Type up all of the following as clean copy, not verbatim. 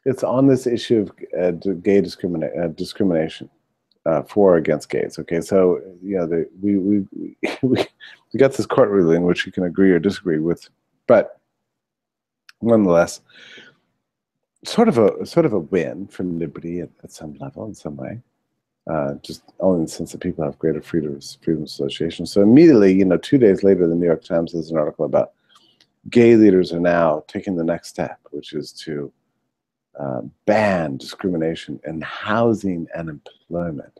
It's on this issue of gay discrimination for or against gays. Okay, so we got this court ruling which you can agree or disagree with, but nonetheless, sort of a win for liberty at some level, in some way. Just only in the sense that people have greater freedom of association. So immediately, 2 days later, the New York Times has an article about gay leaders are now taking the next step, which is to ban discrimination in housing and employment,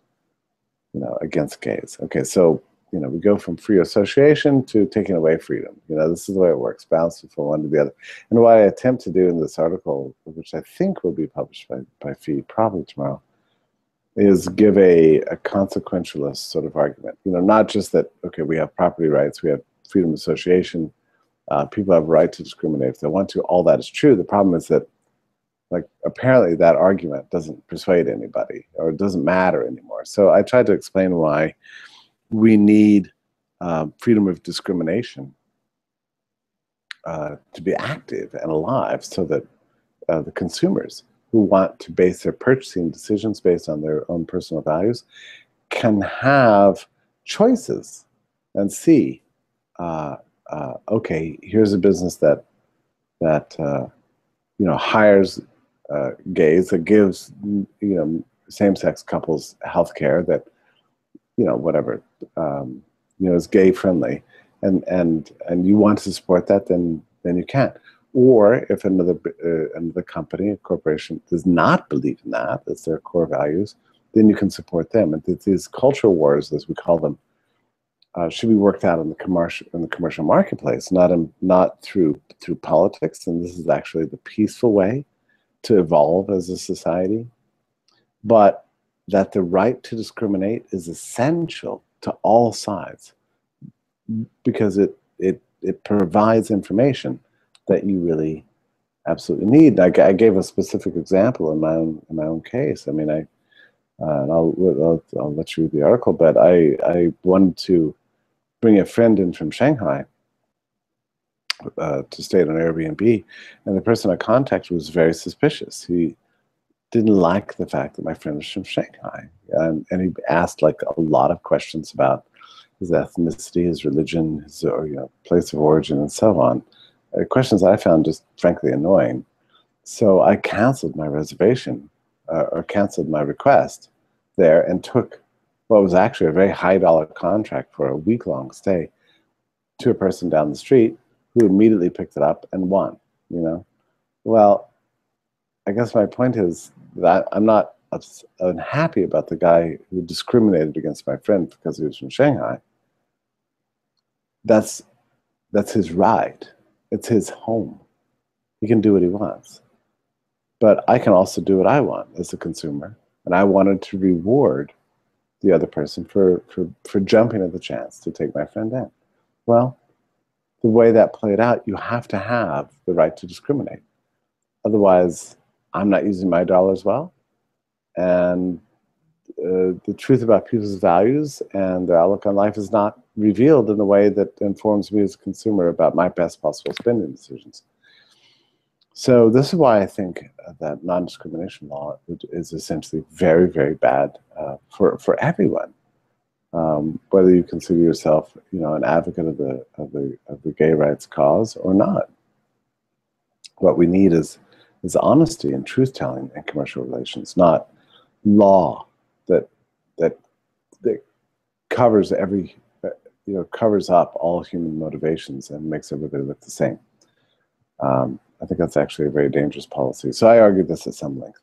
against gays. Okay, so we go from free association to taking away freedom. This is the way it works, bouncing from one to the other. And what I attempt to do in this article, which I think will be published by Feed probably tomorrow, is give a consequentialist sort of argument. Not just that, okay, we have property rights, we have freedom of association, people have a right to discriminate if they want to. All that is true. The problem is that, apparently that argument doesn't persuade anybody, or it doesn't matter anymore. So I tried to explain why we need freedom of discrimination to be active and alive, so that the consumers who want to base their purchasing decisions based on their own personal values can have choices and see, okay, here's a business that hires gays, that gives same-sex couples health care that whatever is gay friendly, and you want to support that, then you can. Or if another company, a corporation, does not believe in that, that's their core values, then you can support them. And these cultural wars, as we call them, should be worked out in the commercial marketplace, not through politics. And this is actually the peaceful way to evolve as a society. But that the right to discriminate is essential to all sides, because it provides information that you really absolutely need. I gave a specific example in my own case. I mean, and I'll let you read the article, but I wanted to bring a friend in from Shanghai to stay at an Airbnb, and the person I contacted was very suspicious. He didn't like the fact that my friend was from Shanghai, and he asked a lot of questions about his ethnicity, his religion, his place of origin, and so on. Questions I found just frankly annoying. So I canceled my reservation, or canceled my request there, and took what was actually a very high-dollar contract for a week-long stay to a person down the street who immediately picked it up and won. Well, I guess my point is that I'm not unhappy about the guy who discriminated against my friend because he was from Shanghai. That's his right. It's his home. He can do what he wants. But I can also do what I want as a consumer. And I wanted to reward the other person for jumping at the chance to take my friend in. Well, the way that played out, you have to have the right to discriminate. Otherwise, I'm not using my dollars well. And the truth about people's values and their outlook on life is not revealed in a way that informs me as a consumer about my best possible spending decisions. So this is why I think that non-discrimination law is essentially very, very bad for everyone, whether you consider yourself, an advocate of the gay rights cause or not. What we need is honesty and truth-telling in commercial relations, not law that covers covers up all human motivations and makes everybody look the same. I think that's actually a very dangerous policy. So I argued this at some length.